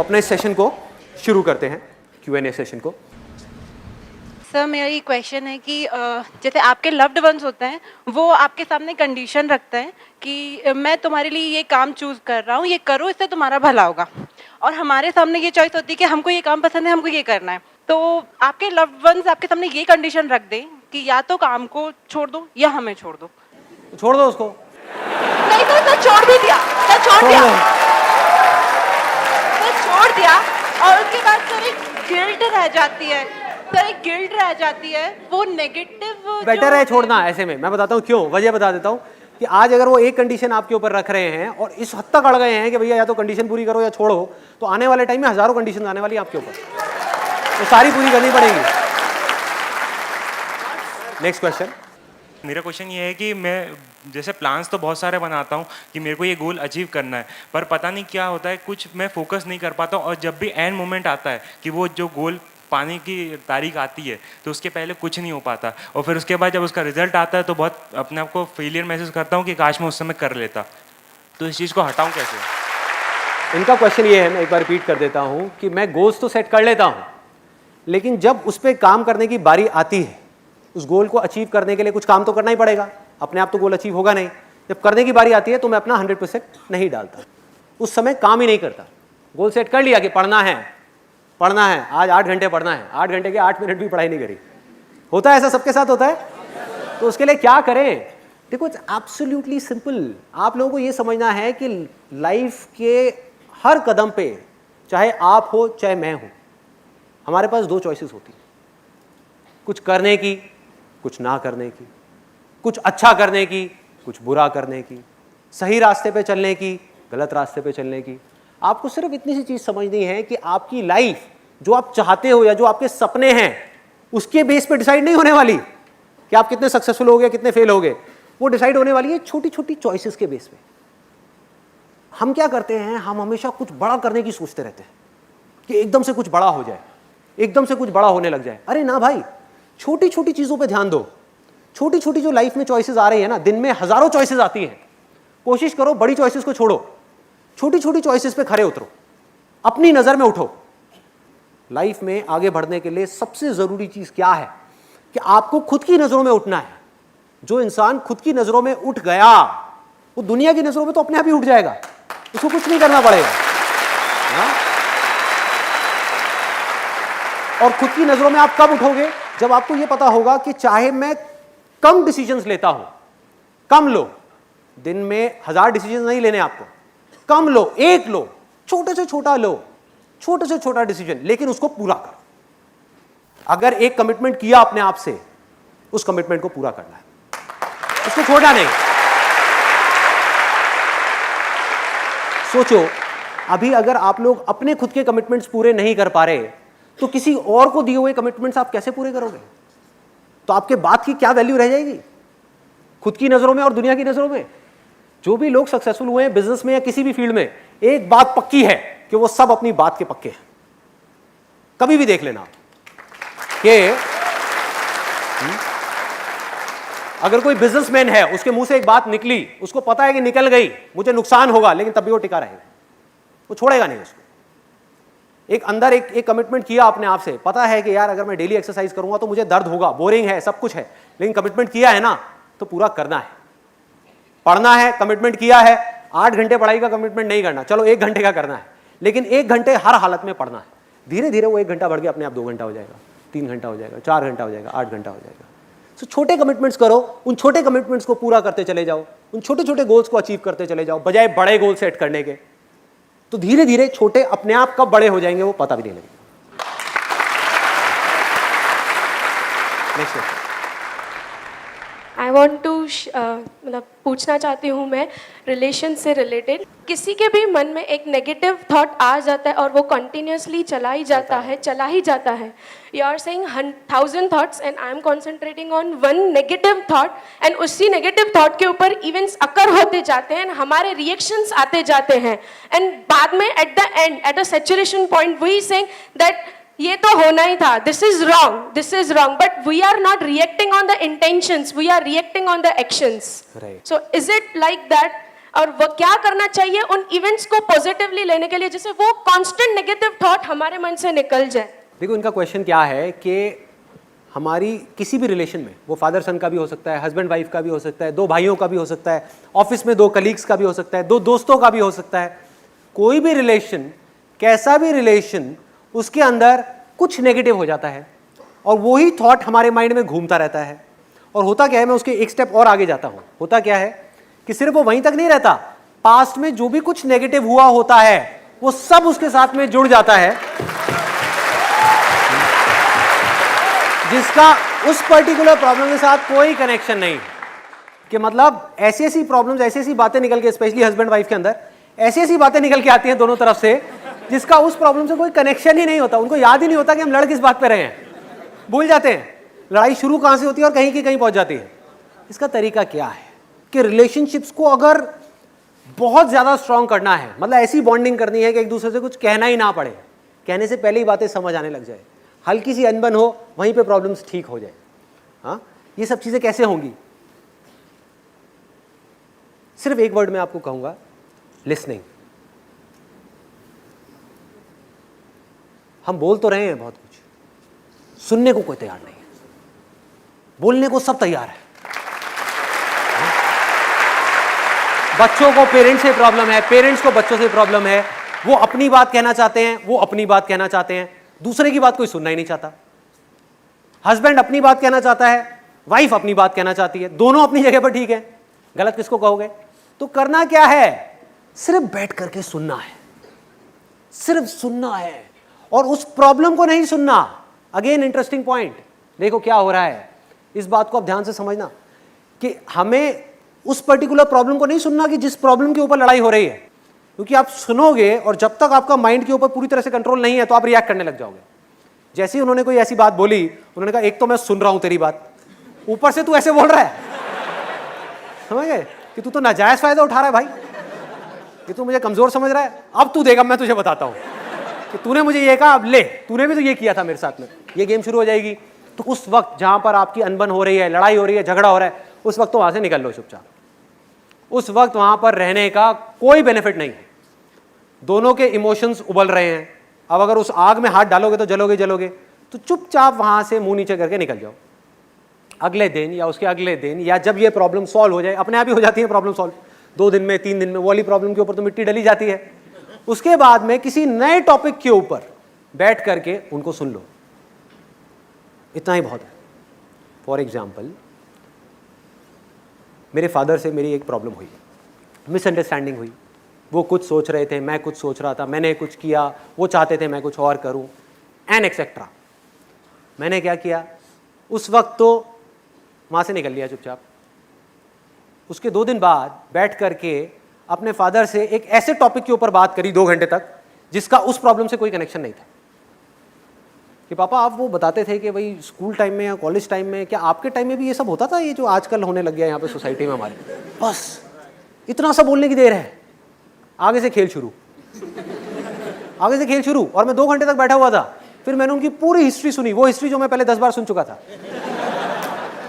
अपने सेशन को शुरू करते हैं, Q&A सेशन को। सर मेरा ये क्वेश्चन है कि जैसे आपके लव्ड वंस होते हैं, वो आपके सामने कंडीशन रखते हैं कि मैं तुम्हारे लिए ये काम चूज कर रहा हूँ, ये करो, इससे तुम्हारा भला होगा। और हमारे सामने ये चॉइस होती है कि हमको ये काम पसंद है, हमको ये करना है। तो आपके लव्ड वंस आपके सामने ये कंडीशन रख दें कि या तो काम को छोड़ दो या हमें छोड़ दो। तो छोड़ दो उसको। नहीं तो सर छोड़ भी दिया, सर छोड़ दिया, सर छोड़ दिया। और उसके बाद सर एक गिल्ट रह जाती है, सर एक गिल्ट रह जाती है, वो नेगेटिव। बेटर है छोड़ना। ऐसे में मैं बताता हूँ क्यों, वजह बता देता हूँ कि आज अगर वो एक कंडीशन आपके ऊपर रख रहे हैं और इस हद तक अड़ गए हैं कि भैया या तो कंडीशन पूरी करो या छोड़ो, तो आने वाले टाइम में हजारों कंडीशन आने वाली है आपके ऊपर, तो सारी पूरी करनी पड़ेगी। Next question. मेरा क्वेश्चन ये है कि मैं जैसे प्लान्स तो बहुत सारे बनाता हूँ कि मेरे को ये गोल अचीव करना है, पर पता नहीं क्या होता है, कुछ मैं फोकस नहीं कर पाता हूँ। और जब भी एंड मोमेंट आता है कि वो जो गोल पाने की तारीख आती है, तो उसके पहले कुछ नहीं हो पाता। और फिर उसके बाद जब उसका रिजल्ट आता है तो बहुत अपने आप को फेलियर महसूस करता हूँ कि काश मैं उस समय कर लेता। तो इस चीज़ को हटाऊँ कैसे? इनका क्वेश्चन ये है, मैं एक बार रिपीट कर देता हूँ कि मैं गोल्स तो सेट कर लेता हूँ, लेकिन जब उस पर काम करने की बारी आती है, उस गोल को अचीव करने के लिए कुछ काम तो करना ही पड़ेगा, अपने आप तो गोल अचीव होगा नहीं। जब करने की बारी आती है तो मैं अपना 100% नहीं डालता, उस समय काम ही नहीं करता। गोल सेट कर लिया कि पढ़ना है, पढ़ना है, आज 8 घंटे पढ़ना है, 8 घंटे के 8 मिनट भी पढ़ाई नहीं करी। होता है ऐसा, सबके साथ होता है। तो उसके लिए क्या करें? देखो, इट्स एब्सोल्युटली सिंपल। आप लोगों को ये समझना है कि लाइफ के हर कदम पे, चाहे आप हो चाहे मैं हूं, हमारे पास 2 चॉइसेस होती हैं, कुछ करने की, कुछ ना करने की, कुछ अच्छा करने की, कुछ बुरा करने की, सही रास्ते पे चलने की, गलत रास्ते पे चलने की। आपको सिर्फ इतनी सी चीज समझनी है कि आपकी लाइफ जो आप चाहते हो या जो आपके सपने हैं, उसके बेस पे डिसाइड नहीं होने वाली कि आप कितने सक्सेसफुल हो गए, कितने फेल हो गए। वो डिसाइड होने वाली है छोटी छोटी चॉइसेस के बेस पे। हम क्या करते हैं, हम हमेशा कुछ बड़ा करने की सोचते रहते हैं कि एकदम से कुछ बड़ा हो जाए, एकदम से कुछ बड़ा होने लग जाए। अरे ना भाई, छोटी छोटी चीजों पे ध्यान दो। छोटी छोटी जो लाइफ में चॉइसेस आ रही है ना, दिन में हजारों चॉइसेस आती हैं, कोशिश करो बड़ी चॉइसेस को छोड़ो, छोटी छोटी चॉइसेस पे खरे उतरो, अपनी नजर में उठो। लाइफ में आगे बढ़ने के लिए सबसे जरूरी चीज क्या है कि आपको खुद की नजरों में उठना है। जो इंसान खुद की नजरों में उठ गया, वो दुनिया की नजरों में तो अपने आप ही उठ जाएगा, उसको कुछ नहीं करना पड़ेगा। हाँ? और खुद की नजरों में आप कब उठोगे? जब आपको यह पता होगा कि चाहे मैं कम डिसीजंस लेता हूं, कम लो, दिन में 1000 डिसीजंस नहीं लेने आपको, कम लो, एक लो, छोटे से छोटा लो, छोटे से छोटा डिसीजन, लेकिन उसको पूरा करो। अगर एक कमिटमेंट किया अपने आप से, उस कमिटमेंट को पूरा करना है, उसको छोड़ना नहीं। सोचो, अभी अगर आप लोग अपने खुद के कमिटमेंट्स पूरे नहीं कर पा रहे, तो किसी और को दिए हुए कमिटमेंट्स आप कैसे पूरे करोगे? तो आपके बात की क्या वैल्यू रह जाएगी खुद की नजरों में और दुनिया की नजरों में? जो भी लोग सक्सेसफुल हुए हैं बिजनेस में या किसी भी फील्ड में, एक बात पक्की है कि वो सब अपनी बात के पक्के हैं। कभी भी देख लेना कि अगर कोई बिजनेसमैन है, उसके मुंह से एक बात निकली, उसको पता है कि निकल गई, मुझे नुकसान होगा, लेकिन तब भी वो टिका रहेगा, वो छोड़ेगा नहीं उसको। एक अंदर एक कमिटमेंट किया अपने आप से, पता है कि यार अगर मैं डेली एक्सरसाइज करूंगा तो मुझे दर्द होगा, बोरिंग है, सब कुछ है, लेकिन कमिटमेंट किया है ना, तो पूरा करना है। पढ़ना है, कमिटमेंट किया है, 8 घंटे पढ़ाई का कमिटमेंट नहीं करना, चलो 1 घंटे का करना है, लेकिन 1 घंटे हर हालत में पढ़ना है। धीरे धीरे वो 1 घंटा बढ़ के अपने आप 2 घंटा हो जाएगा, 3 घंटा हो जाएगा, 4 घंटा हो जाएगा, 8 घंटा हो जाएगा। तो छोटे कमिटमेंट्स करो, उन छोटे कमिटमेंट्स को पूरा करते चले जाओ, उन छोटे छोटे गोल्स को अचीव करते चले जाओ, बजाय बड़े गोल सेट करने के। तो धीरे धीरे छोटे अपने आप कब बड़े हो जाएंगे वो पता भी नहीं लगेगा। नेक्स्ट आई वॉन्ट टू मतलब पूछना चाहती हूँ मैं, रिलेशन से रिलेटेड, किसी के भी मन में एक नेगेटिव थॉट आ जाता है और वो कंटिन्यूसली चला ही जाता है। You are saying 1000 thoughts and I am concentrating on 1 negative thought, and उसी नेगेटिव थॉट के ऊपर इवेंट्स अकर होते जाते हैं, हमारे रिएक्शंस आते जाते हैं, एंड बाद में at the end at a saturation point we saying that ये तो होना ही था, this is wrong, but we are not reacting on the intentions, we are reacting on the actions. Right. So is it like that? और वो क्या करना चाहिए उन इवेंट्स को पॉजिटिवली लेने के लिए, जिससे वो कांस्टेंट नेगेटिव थॉट हमारे मन से निकल जाए। देखो इनका क्वेश्चन क्या है कि हमारी किसी भी रिलेशन में, वो फादर सन का भी हो सकता है, हस्बैंड वाइफ का भी हो सकता है, दो भाइयों का भी हो सकता है, ऑफिस में दो कलीग्स का भी हो सकता है, दो दोस्तों का भी हो सकता है, कोई भी रिलेशन, कैसा भी रिलेशन, उसके अंदर कुछ नेगेटिव हो जाता है और वही थॉट हमारे माइंड में घूमता रहता है। और होता क्या है, मैं उसके एक स्टेप और आगे जाता हूं, होता क्या है कि सिर्फ वो वहीं तक नहीं रहता, पास्ट में जो भी कुछ नेगेटिव हुआ होता है वो सब उसके साथ में जुड़ जाता है, जिसका उस पर्टिकुलर प्रॉब्लम के साथ कोई कनेक्शन नहीं है। कि मतलब ऐसी ऐसी प्रॉब्लम्स, ऐसी ऐसी बातें निकल के, स्पेशली हस्बैंड वाइफ के अंदर ऐसी ऐसी बातें निकल के आती हैं दोनों तरफ से, जिसका उस प्रॉब्लम से कोई कनेक्शन ही नहीं होता। उनको याद ही नहीं होता कि हम लड़ किस बात पे रहे हैं, भूल जाते हैं लड़ाई शुरू कहां से होती है और कहीं की कहीं पहुंच जाती है। इसका तरीका क्या है कि रिलेशनशिप्स को अगर बहुत ज्यादा स्ट्रांग करना है, मतलब ऐसी बॉन्डिंग करनी है कि एक दूसरे से कुछ कहना ही ना पड़े, कहने से पहले ही बातें समझ आने लग जाए, हल्की सी अनबन हो वहीं पे प्रॉब्लम्स ठीक हो जाए। हाँ, ये सब चीजें कैसे होंगी? सिर्फ एक वर्ड में आपको कहूंगा, लिसनिंग। हम बोल तो रहे हैं बहुत कुछ, सुनने को कोई तैयार नहीं है, बोलने को सब तैयार है। बच्चों को पेरेंट्स से प्रॉब्लम है, पेरेंट्स को बच्चों से प्रॉब्लम है, वो अपनी बात कहना चाहते हैं, वो अपनी बात कहना चाहते हैं, दूसरे की बात कोई सुनना ही नहीं चाहता। हस्बैंड अपनी बात कहना चाहता है, वाइफ अपनी बात कहना चाहती है, दोनों अपनी जगह पर ठीक है, गलत किसको कहोगे? तो करना क्या है? सिर्फ बैठ करके सुनना है, सिर्फ सुनना है और उस प्रॉब्लम को नहीं सुनना। अगेन इंटरेस्टिंग पॉइंट, देखो क्या हो रहा है, इस बात को आप ध्यान से समझना कि हमें उस पर्टिकुलर प्रॉब्लम को नहीं सुनना कि जिस प्रॉब्लम के ऊपर लड़ाई हो रही है, क्योंकि आप सुनोगे और जब तक आपका माइंड के ऊपर पूरी तरह से कंट्रोल नहीं है तो आप रिएक्ट करने लग जाओगे। जैसे ही उन्होंने कोई ऐसी बात बोली, उन्होंने कहा एक तो मैं सुन रहा हूं तेरी बात, ऊपर से तू ऐसे बोल रहा है, समझ गए कि तू तो नाजायज फायदा उठा रहा है भाई, कि तू मुझे कमजोर समझ रहा है। अब तू देगा, मैं तुझे बताता हूं कि तूने मुझे ये कहा, अब ले, तूने भी तो ये किया था मेरे साथ में, ये गेम शुरू हो जाएगी। तो उस वक्त जहां पर आपकी अनबन हो रही है, लड़ाई हो रही है, झगड़ा हो रहा है, उस वक्त तो वहां से निकल लो चुपचाप। उस वक्त वहां पर रहने का कोई बेनिफिट नहीं है। दोनों के इमोशंस उबल रहे हैं, अब अगर उस आग में हाथ डालोगे तो जलोगे जलोगे, तो चुपचाप वहां से मुंह नीचे करके निकल जाओ। अगले दिन या उसके अगले दिन, या जब ये प्रॉब्लम सॉल्व हो जाए, अपने आप ही हो जाती है प्रॉब्लम सॉल्व, 2 दिन में 3 दिन में, वो वाली प्रॉब्लम के ऊपर तो मिट्टी डली जाती है। उसके बाद में किसी नए टॉपिक के ऊपर बैठ करके उनको सुन लो, इतना ही बहुत है। फॉर एग्जाम्पल, मेरे फादर से मेरी एक प्रॉब्लम हुई, मिसअंडरस्टैंडिंग हुई, वो कुछ सोच रहे थे, मैं कुछ सोच रहा था, मैंने कुछ किया, वो चाहते थे मैं कुछ और करूं, एंड एक्सेट्रा। मैंने क्या किया, उस वक्त तो वहां से निकल लिया चुपचाप। उसके 2 दिन बाद बैठ करके अपने फादर से एक ऐसे टॉपिक के ऊपर बात करी 2 घंटे तक, जिसका उस प्रॉब्लम से कोई कनेक्शन नहीं था। कि पापा आप वो बताते थे कि भाई स्कूल टाइम में या कॉलेज टाइम में, क्या आपके टाइम में भी ये सब होता था, ये जो आजकल होने लग गया यहाँ पे सोसाइटी में हमारे? बस इतना सा बोलने की देर है, आगे से खेल शुरू, आगे से खेल शुरू। और मैं 2 घंटे तक बैठा हुआ था, फिर मैंने उनकी पूरी हिस्ट्री सुनी, वो हिस्ट्री जो मैं पहले 10 बार सुन चुका था।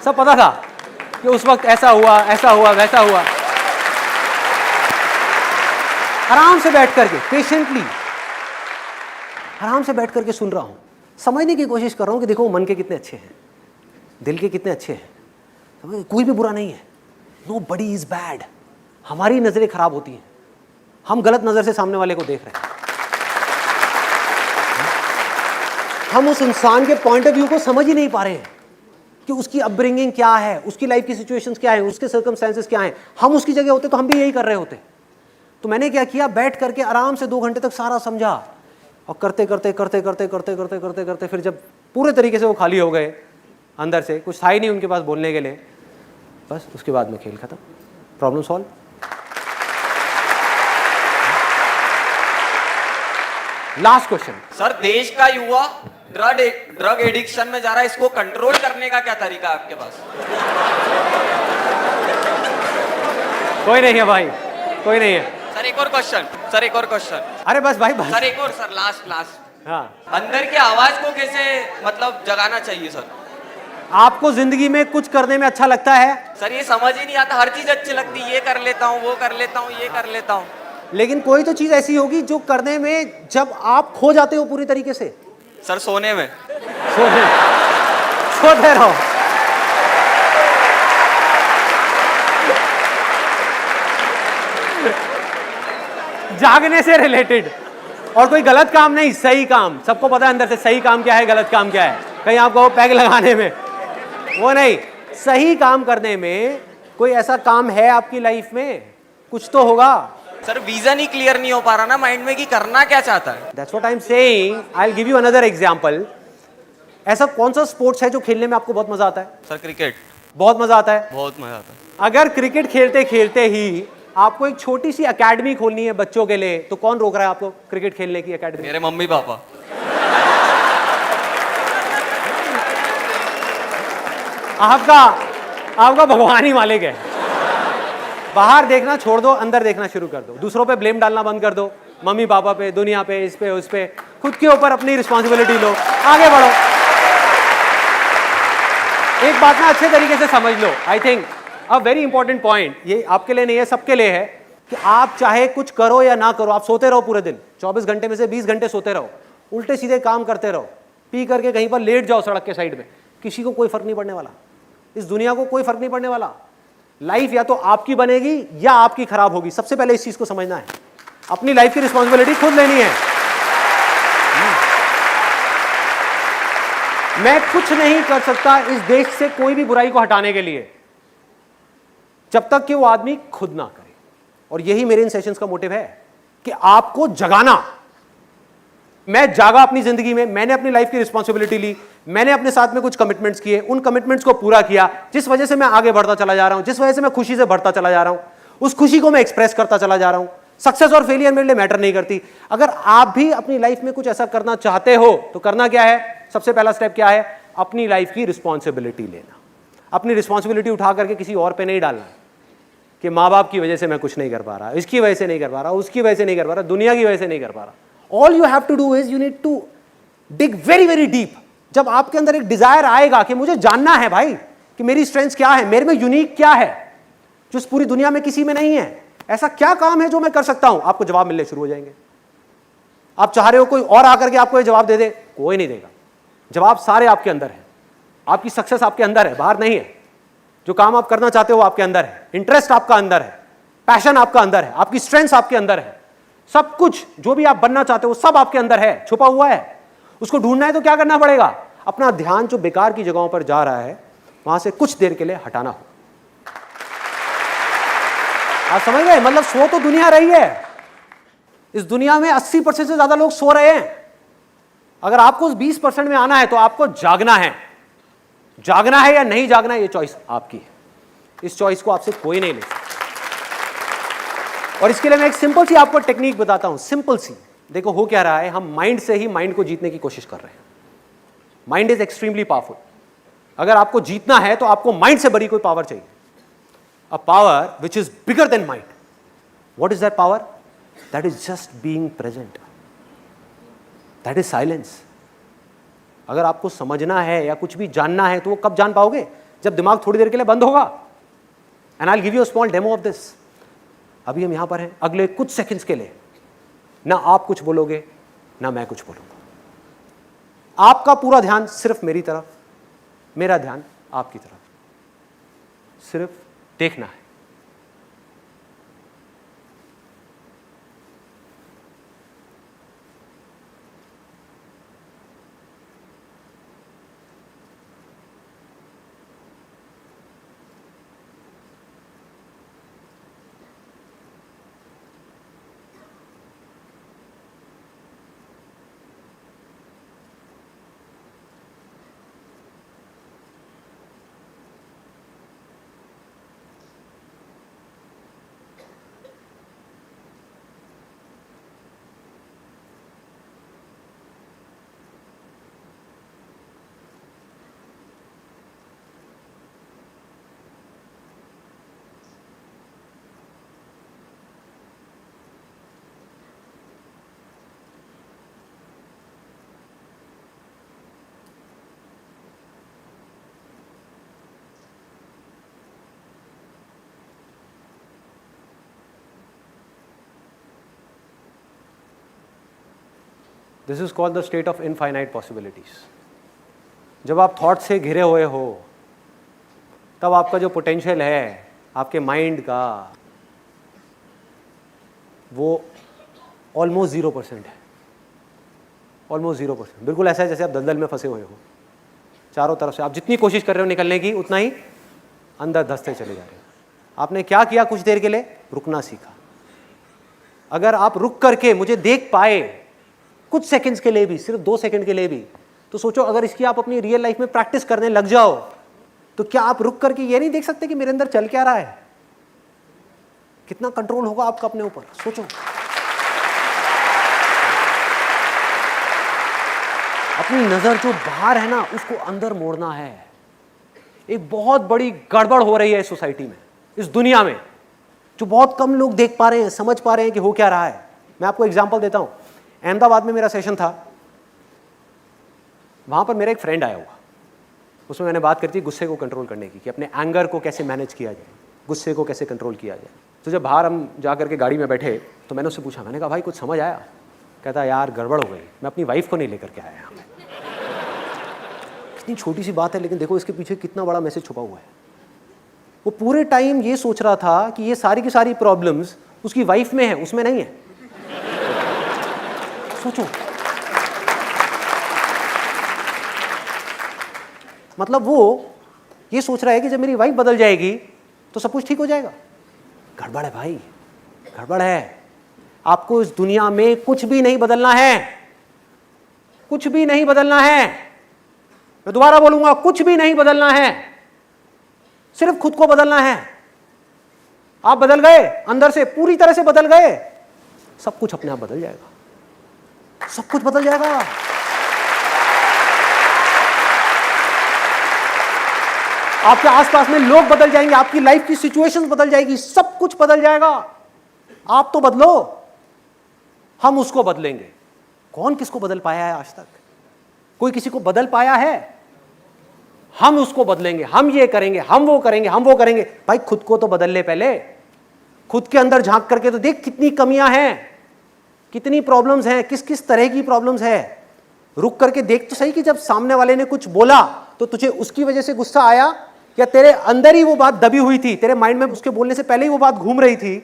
सब पता था कि उस वक्त ऐसा हुआ, ऐसा हुआ, वैसा हुआ। आराम से बैठ करके, पेशेंटली आराम से बैठ करके सुन रहा हूं, समझने की कोशिश कर रहा हूं कि देखो मन के कितने अच्छे हैं, दिल के कितने अच्छे हैं, कोई भी बुरा नहीं है, नो बडी इज बैड। हमारी नजरें खराब होती हैं, हम गलत नजर से सामने वाले को देख रहे हैं, हम उस इंसान के पॉइंट ऑफ व्यू को समझ ही नहीं पा रहे हैं कि उसकी अपब्रिंगिंग क्या है, उसकी लाइफ की सिचुएशंस क्या है, उसके सर्कमस्टेंसेस क्या हैं। हम उसकी जगह होते तो हम भी यही कर रहे होते। तो मैंने क्या किया, बैठ करके आराम से 2 घंटे तक सारा समझा, और करते करते करते करते करते करते करते करते फिर जब पूरे तरीके से वो खाली हो गए, अंदर से कुछ था ही नहीं उनके पास बोलने के लिए, बस उसके बाद में खेल खत्म, problem solve. Last question sir, देश का युवा ड्रग एडिक्शन में जा रहा है, इसको कंट्रोल करने का क्या तरीका है आपके पास? कोई नहीं है भाई, कोई नहीं है। सर एक और क्वेश्चन, सर एक और क्वेश्चन। अरे बस भाई बस। सर एक और, सर लास्ट। हाँ, अंदर की आवाज को कैसे मतलब जगाना चाहिए सर? आपको जिंदगी में कुछ करने में अच्छा लगता है, सर ये समझ ही नहीं आता, हर चीज अच्छी लगती है, ये कर लेता हूँ, वो कर लेता हूँ, ये कर लेता हूँ। लेकिन कोई तो चीज ऐसी होगी जो करने में जब आप खो जाते हो पूरी तरीके से। सर सोने में। सोते सोते रहो। जागने से रिलेटेड, और कोई गलत काम नहीं, सही काम। सबको पता है अंदर से सही काम क्या है, गलत काम क्या है। कहीं आपको पैग लगाने में वो नहीं, सही काम करने में कोई ऐसा काम है आपकी लाइफ में, कुछ तो होगा। सर विजन ही क्लियर नहीं हो पा रहा ना माइंड में कि करना क्या चाहता है। That's what I am saying. I will give you another example. ऐसा कौन सा स्पोर्ट्स है जो खेलने में आपको बहुत मजा आता है? Sir cricket. बहुत मजा आता है। बहुत मजा आता है। अगर क्रिकेट खेलते खेलते ही आपको एक छोटी सी एकेडमी खोलनी है बच्चों के लिए, तो कौन रोक रहा है आपको क्रिकेट खेलने की एकेडमी? मेरे मम्मी पापा। आपका भगवान ही मालिक है। बाहर देखना छोड़ दो, अंदर देखना शुरू कर दो। दूसरों पे ब्लेम डालना बंद कर दो, मम्मी पापा पे, दुनिया पे, इस पे उस पे। खुद के ऊपर अपनी रिस्पॉन्सिबिलिटी लो, आगे बढ़ो। एक बात ना अच्छे तरीके से समझ लो। I think a very important point, ये आपके लिए नहीं है, सबके लिए है, कि आप चाहे कुछ करो या ना करो, आप सोते रहो पूरे दिन, 24 घंटे में से 20 घंटे सोते रहो, उल्टे सीधे काम करते रहो, पी करके कहीं पर लेट जाओ सड़क के साइड में, किसी को कोई फर्क नहीं पड़ने वाला। इस दुनिया को कोई फर्क नहीं पड़ने वाला। लाइफ या तो आपकी बनेगी या आपकी खराब होगी। सबसे पहले इस चीज को समझना है, अपनी लाइफ की रिस्पॉन्सिबिलिटी खुद लेनी है। मैं कुछ नहीं कर सकता इस देश से कोई भी बुराई को हटाने के लिए, जब तक कि वो आदमी खुद ना करे। और यही मेरे इन सेशंस का मोटिव है कि आपको जगाना। मैं जागा अपनी जिंदगी में, मैंने अपनी लाइफ की रिस्पॉन्सिबिलिटी ली, मैंने अपने साथ में कुछ कमिटमेंट्स किए, उन कमिटमेंट्स को पूरा किया, जिस वजह से मैं आगे बढ़ता चला जा रहा हूं, जिस वजह से मैं खुशी से बढ़ता चला जा रहा हूं, उस खुशी को मैं एक्सप्रेस करता चला जा रहा हूं। सक्सेस और फेलियर मेरे लिए मैटर नहीं करती। अगर आप भी अपनी लाइफ में कुछ ऐसा करना चाहते हो तो करना क्या है? सबसे पहला स्टेप क्या है? अपनी लाइफ की रिस्पॉन्सिबिलिटी लेना। अपनी रिस्पॉन्सिबिलिटी उठा करके किसी और पे नहीं डालना कि माँ बाप की वजह से मैं कुछ नहीं कर पा रहा, इसकी वजह से नहीं कर पा रहा, उसकी वजह से नहीं कर पा रहा, दुनिया की वजह से नहीं कर पा रहा। All you have to do is you need to dig very very deep. जब आपके अंदर एक डिजायर आएगा कि मुझे जानना है भाई कि मेरी स्ट्रेंथ क्या है, मेरे में यूनिक क्या है जो इस पूरी दुनिया में किसी में नहीं है, ऐसा क्या काम है जो मैं कर सकता हूं, आपको जवाब मिलने शुरू हो जाएंगे। आप चाह रहे हो कोई और आकर के आपको ये जवाब दे दे, कोई नहीं देगा। जवाब सारे आपके अंदर है। आपकी सक्सेस आपके अंदर है, बाहर नहीं है। जो काम आप करना चाहते हो आपके अंदर है, इंटरेस्ट आपका अंदर है, पैशन आपका अंदर है, आपकी स्ट्रेंथ आपके अंदर है। सब कुछ जो भी आप बनना चाहते हो सब आपके अंदर है, छुपा हुआ है। उसको ढूंढना है तो क्या करना पड़ेगा? अपना ध्यान जो बेकार की जगहों पर जा रहा है वहां से कुछ देर के लिए हटाना हो। आप समझ गए? मतलब सो तो दुनिया रही है, इस दुनिया में 80% से ज्यादा लोग सो रहे हैं। अगर आपको उस 20% में आना है तो आपको जागना है। जागना है या नहीं जागना है, ये चॉइस आपकी है। इस चॉइस को आपसे कोई नहीं ले सकता। और इसके लिए मैं एक सिंपल सी आपको टेक्निक बताता हूं, सिंपल सी। देखो हो क्या रहा है, हम माइंड से ही माइंड को जीतने की कोशिश कर रहे हैं। Mind is extremely powerful. अगर आपको जीतना है तो आपको माइंड से बड़ी कोई पावर चाहिए, a power which is bigger than mind. What is that power? That is just being present, that is silence. अगर आपको समझना है या कुछ भी जानना है तो वो कब जान पाओगे? जब दिमाग थोड़ी देर के लिए बंद होगा। And I will give you a small demo of this. अभी हम यहां पर हैं, अगले कुछ सेकंड्स के लिए ना आप कुछ बोलोगे ना मैं कुछ बोलूंगा। आपका पूरा ध्यान सिर्फ मेरी तरफ, मेरा ध्यान आपकी तरफ। सिर्फ देखना है। This is called the state of infinite possibilities. जब आप थॉट से घिरे हुए हो तब आपका जो पोटेंशियल है आपके माइंड का वो ऑलमोस्ट 0% है, ऑलमोस्ट 0%। बिल्कुल ऐसा है जैसे आप दलदल में फंसे हुए हो, चारों तरफ से आप जितनी कोशिश कर रहे हो निकलने की उतना ही अंदर धंसते चले जा रहे हो। आपने क्या किया? कुछ देर के लिए रुकना सीखा। अगर आप रुक करके मुझे देख पाए कुछ सेकंड्स के लिए भी, सिर्फ 2 सेकंड के लिए भी, तो सोचो अगर इसकी आप अपनी रियल लाइफ में प्रैक्टिस करने लग जाओ तो क्या आप रुक करके ये नहीं देख सकते कि मेरे अंदर चल क्या रहा है? कितना कंट्रोल होगा आपका अपने ऊपर, सोचो। अपनी नजर जो बाहर है ना उसको अंदर मोड़ना है। एक बहुत बड़ी गड़बड़ हो रही है इस सोसाइटी में, इस दुनिया में, जो बहुत कम लोग देख पा रहे हैं, समझ पा रहे हैं कि हो क्या रहा है। मैं आपको एग्जांपल देता हूं। अहमदाबाद में मेरा सेशन था, वहां पर मेरा एक फ्रेंड आया हुआ, उसमें मैंने बात करी थी गुस्से को कंट्रोल करने की, कि अपने एंगर को कैसे मैनेज किया जाए, गुस्से को कैसे कंट्रोल किया जाए। तो जब बाहर हम जा करके गाड़ी में बैठे तो मैंने उससे पूछा, मैंने कहा भाई कुछ समझ आया? कहता यार गड़बड़ हो गई, मैं अपनी वाइफ को नहीं लेकर के आया यहाँ पे। इतनी छोटी सी बात है लेकिन देखो इसके पीछे कितना बड़ा मैसेज छुपा हुआ है। वो पूरे टाइम ये सोच रहा था कि ये सारी की सारी प्रॉब्लम्स उसकी वाइफ में है, उसमें नहीं है। सोचो, मतलब वो ये सोच रहा है कि जब मेरी वाइफ बदल जाएगी तो सब कुछ ठीक हो जाएगा। गड़बड़ है भाई, गड़बड़ है। आपको इस दुनिया में कुछ भी नहीं बदलना है, कुछ भी नहीं बदलना है। मैं दोबारा बोलूंगा, कुछ भी नहीं बदलना है, सिर्फ खुद को बदलना है। आप बदल गए, अंदर से पूरी तरह से बदल गए, सब कुछ अपने आप बदल जाएगा, सब कुछ बदल जाएगा। आपके आसपास में लोग बदल जाएंगे, आपकी लाइफ की सिचुएशंस बदल जाएगी, सब कुछ बदल जाएगा। आप तो बदलो, हम उसको बदलेंगे। कौन किसको बदल पाया है आज तक? कोई किसी को बदल पाया है? हम उसको बदलेंगे, हम ये करेंगे, हम वो करेंगे, हम वो करेंगे। भाई खुद को तो बदल ले पहले, खुद के अंदर झांक करके तो देख कितनी कमियां हैं, कितनी प्रॉब्लम्स हैं, किस किस तरह की प्रॉब्लम्स है। रुक करके देख तो सही कि जब सामने वाले ने कुछ बोला तो तुझे उसकी वजह से गुस्सा आया, या तेरे अंदर ही वो बात दबी हुई थी, तेरे माइंड में उसके बोलने से पहले ही वो बात घूम रही थी,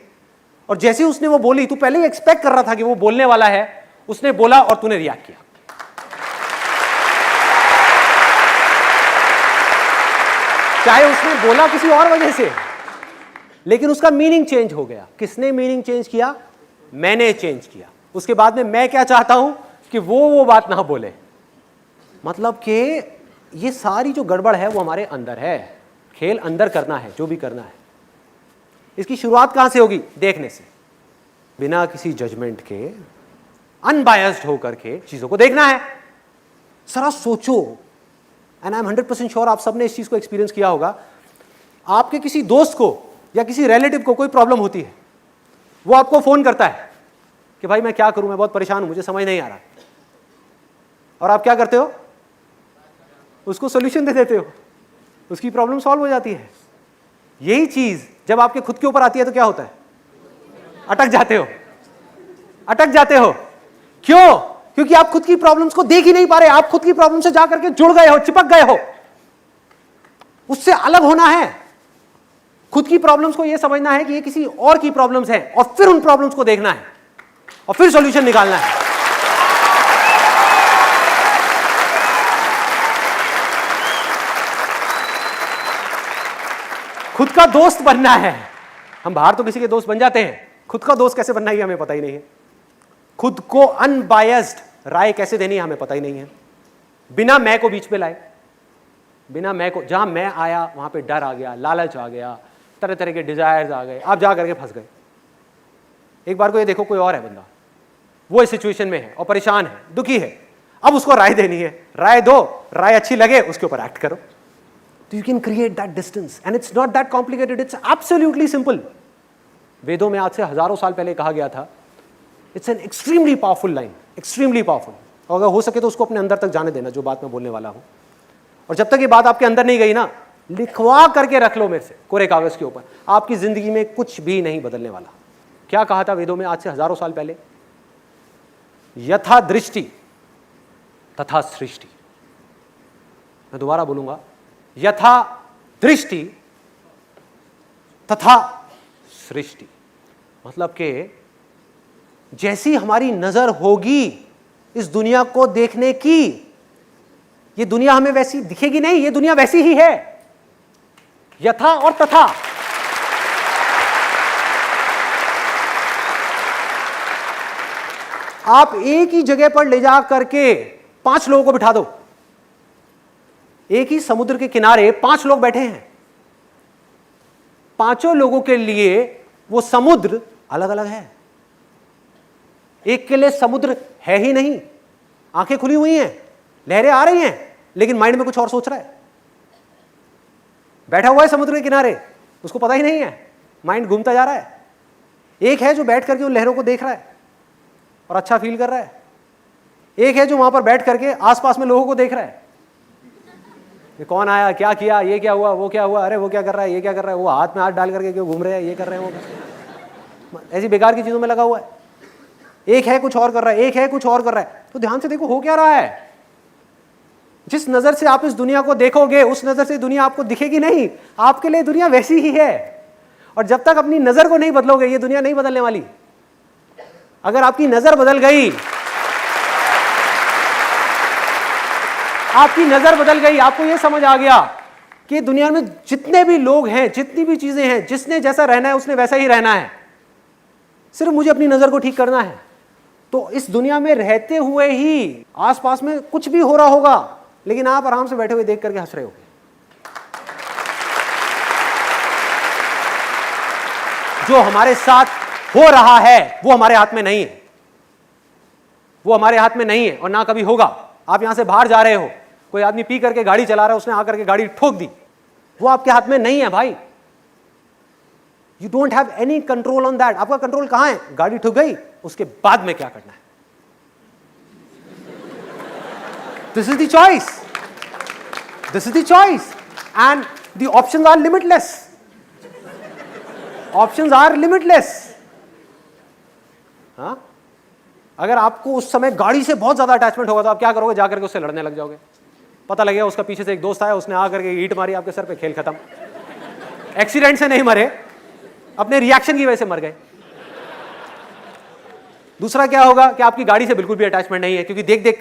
और जैसे ही उसने वो बोली तू पहले ही एक्सपेक्ट कर रहा था कि वो बोलने वाला है, उसने बोला और तूने रिएक्ट किया। चाहे उसने बोला किसी और वजह से, लेकिन उसका मीनिंग चेंज हो गया। किसने मीनिंग चेंज किया? मैंने चेंज किया। उसके बाद में मैं क्या चाहता हूं कि वो बात ना बोले। मतलब कि ये सारी जो गड़बड़ है वो हमारे अंदर है। खेल अंदर करना है, जो भी करना है। इसकी शुरुआत कहां से होगी? देखने से, बिना किसी जजमेंट के, अनबायस्ड होकर के चीजों को देखना है। जरा सोचो, एंड आई एम 100% श्योर आप सबने इस चीज को एक्सपीरियंस किया होगा। आपके किसी दोस्त को या किसी रिलेटिव को कोई प्रॉब्लम होती है, वो आपको फोन करता है कि भाई मैं क्या करूं, मैं बहुत परेशान हूं, मुझे समझ नहीं आ रहा। और आप क्या करते हो? उसको सॉल्यूशन दे देते हो, उसकी प्रॉब्लम सॉल्व हो जाती है। यही चीज जब आपके खुद के ऊपर आती है तो क्या होता है? अटक जाते हो, अटक जाते हो। क्यों? क्योंकि आप खुद की प्रॉब्लम्स को देख ही नहीं पा रहे। आप खुद की प्रॉब्लम से जाकर के जुड़ गए हो, चिपक गए हो। उससे अलग होना है। खुद की प्रॉब्लम्स को यह समझना है कि ये किसी और की प्रॉब्लम्स हैं, और फिर उन प्रॉब्लम्स को देखना है और फिर सॉल्यूशन निकालना है। खुद का दोस्त बनना है। हम बाहर तो किसी के दोस्त बन जाते हैं, खुद का दोस्त कैसे बनना है हमें पता ही नहीं है। खुद को अनबायस्ड राय कैसे देनी है हमें पता ही नहीं है। बिना मैं को बीच में लाए, बिना मैं को, जहां मैं आया वहां पे डर आ गया, लालच आ गया, तरह तरह के डिजायर्स आ गए, आप जा करके फंस गए। एक बार को ये देखो कोई और है बंदा, वो इस सिचुएशन में है और परेशान है, दुखी है, अब उसको राय देनी है। राय दो, राय अच्छी लगे उसके ऊपर एक्ट करो। तो you can create that distance and it's not that complicated, it's absolutely simple. वेदों में आज से हजारों साल पहले कहा गया था, it's an extremely powerful line, extremely powerful. और अगर हो सके तो उसको अपने अंदर तक जाने देना, जो बात मैं बोलने वाला हूं। और जब तक ये बात आपके अंदर नहीं गई ना, लिखवा करके रख लो मेरे से कोरे कागज के ऊपर, आपकी जिंदगी में कुछ भी नहीं बदलने वाला। क्या कहा था वेदों में आज से हजारों साल पहले? यथा दृष्टि तथा सृष्टि। मैं दोबारा बोलूंगा, यथा दृष्टि तथा सृष्टि। मतलब कि जैसी हमारी नजर होगी इस दुनिया को देखने की, ये दुनिया हमें वैसी दिखेगी नहीं, ये दुनिया वैसी ही है। यथा और तथा। आप एक ही जगह पर ले जा करके 5 लोगों को बिठा दो, एक ही समुद्र के किनारे 5 लोग बैठे हैं, पांचों लोगों के लिए वो समुद्र अलग अलग है। एक के लिए समुद्र है ही नहीं, आंखें खुली हुई हैं, लहरें आ रही हैं, लेकिन माइंड में कुछ और सोच रहा है। बैठा हुआ है समुद्र के किनारे, उसको पता ही नहीं है, माइंड घूमता जा रहा है। एक है जो बैठ करके उन लहरों को देख रहा है और अच्छा फील कर रहा है। एक है जो वहां पर बैठ करके आसपास में लोगों को देख रहा है, ये कौन आया, क्या किया, ये क्या हुआ, वो क्या हुआ, अरे वो क्या कर रहा है, ये क्या कर रहा है, वो हाथ में हाथ डाल करके क्यों घूम रहे हैं, ये कर रहे हैं, वो ऐसी बेकार की चीजों में लगा हुआ है। एक है कुछ और कर रहा है, एक है कुछ और कर रहा है। तो ध्यान से देखो हो क्या रहा है। जिस नजर से आप इस दुनिया को देखोगे उस नजर से दुनिया आपको दिखेगी नहीं, आपके लिए दुनिया वैसी ही है। और जब तक अपनी नजर को नहीं बदलोगे ये दुनिया नहीं बदलने वाली। अगर आपकी नजर बदल गई, आपकी नजर बदल गई, आपको यह समझ आ गया कि दुनिया में जितने भी लोग हैं, जितनी भी चीजें हैं, जिसने जैसा रहना है उसने वैसा ही रहना है, सिर्फ मुझे अपनी नजर को ठीक करना है। तो इस दुनिया में रहते हुए ही आसपास में कुछ भी हो रहा होगा, लेकिन आप आराम से बैठे हुए देख करके हंस रहे होगे। जो हमारे साथ हो रहा है वो हमारे हाथ में नहीं है, वो हमारे हाथ में नहीं है और ना कभी होगा। आप यहां से बाहर जा रहे हो, कोई आदमी पी करके गाड़ी चला रहा है, उसने आकर के गाड़ी ठोक दी, वो आपके हाथ में नहीं है भाई। You don't have any control on that. आपका कंट्रोल कहां है? गाड़ी ठुक गई, उसके बाद में क्या करना है। This is the choice, this is the choice and the options are limitless. Options are limitless. हाँ, अगर आपको उस समय गाड़ी से बहुत ज्यादा अटैचमेंट होगा तो आप क्या करोगे? जाकर के उससे लड़ने लग जाओगे। पता लगेगा उसका पीछे से एक दोस्त आया, उसने आकर के ईंट मारी आपके सर पे, खेल खत्म। एक्सीडेंट से नहीं मरे, अपने रिएक्शन की वजह से मर गए। दूसरा क्या होगा कि आपकी गाड़ी से बिल्कुल भी अटैचमेंट नहीं है, क्योंकि देख देख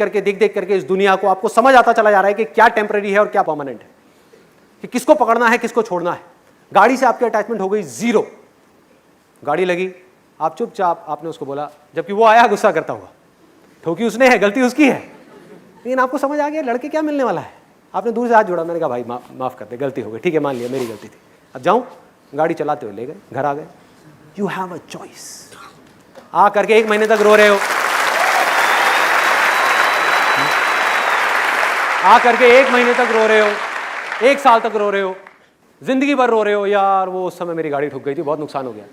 करके इस दुनिया को आपको समझ आता चला जा रहा है कि क्या टेम्पररी है और क्या परमानेंट है, कि किसको पकड़ना है किसको छोड़ना है। गाड़ी से आपकी अटैचमेंट हो गई जीरो। गाड़ी लगी, आप चुपचाप आपने उसको बोला, जबकि वो आया गुस्सा करता हुआ, ठोकी उसने है, गलती उसकी है, लेकिन आपको समझ आ गया लड़के क्या मिलने वाला है। आपने दूर से हाथ जोड़ा, मैंने कहा भाई माफ कर दे, गलती हो गई, ठीक है मान लिया मेरी गलती थी, अब जाऊं। गाड़ी चलाते हुए ले गए, घर आ गए। You have a choice. आ करके 1 महीने तक रो रहे हो, आ करके 1 महीने तक रो रहे हो, 1 साल तक रो रहे हो, जिंदगी भर रो रहे हो, यार वो उस समय मेरी गाड़ी ठुक गई थी, बहुत नुकसान हो गया।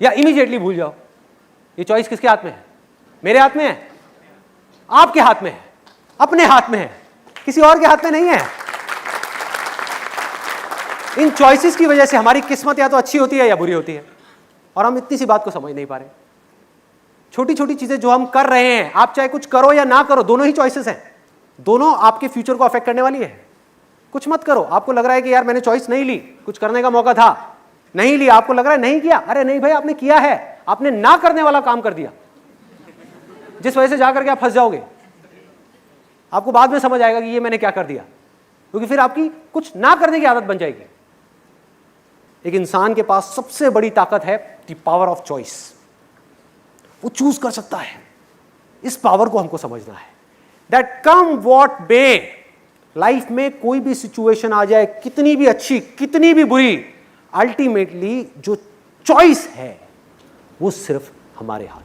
या इमीडिएटली भूल जाओ। ये चॉइस किसके हाथ में है? मेरे हाथ में है, आपके हाथ में है, अपने हाथ में है, किसी और के हाथ में नहीं है। इन चॉइसेस की वजह से हमारी किस्मत या तो अच्छी होती है या बुरी होती है, और हम इतनी सी बात को समझ नहीं पा रहे। छोटी छोटी चीजें जो हम कर रहे हैं, आप चाहे कुछ करो या ना करो, दोनों ही चॉइसेस हैं, दोनों आपके फ्यूचर को अफेक्ट करने वाली है। कुछ मत करो, आपको लग रहा है कि यार मैंने चॉइस नहीं ली, कुछ करने का मौका था, नहीं लिया, आपको लग रहा है नहीं किया। अरे नहीं भाई, आपने किया है, आपने ना करने वाला काम कर दिया, जिस वजह से जाकर के आप फंस जाओगे। आपको बाद में समझ आएगा कि ये मैंने क्या कर दिया, क्योंकि फिर आपकी कुछ ना करने की आदत बन जाएगी। एक इंसान के पास सबसे बड़ी ताकत है द पावर ऑफ चॉइस। वो चूज कर सकता है। इस पावर को हमको समझना है। That come what may, life में कोई भी सिचुएशन आ जाए, कितनी भी अच्छी कितनी भी बुरी, अल्टीमेटली जो चॉइस है वो सिर्फ हमारे हाथ।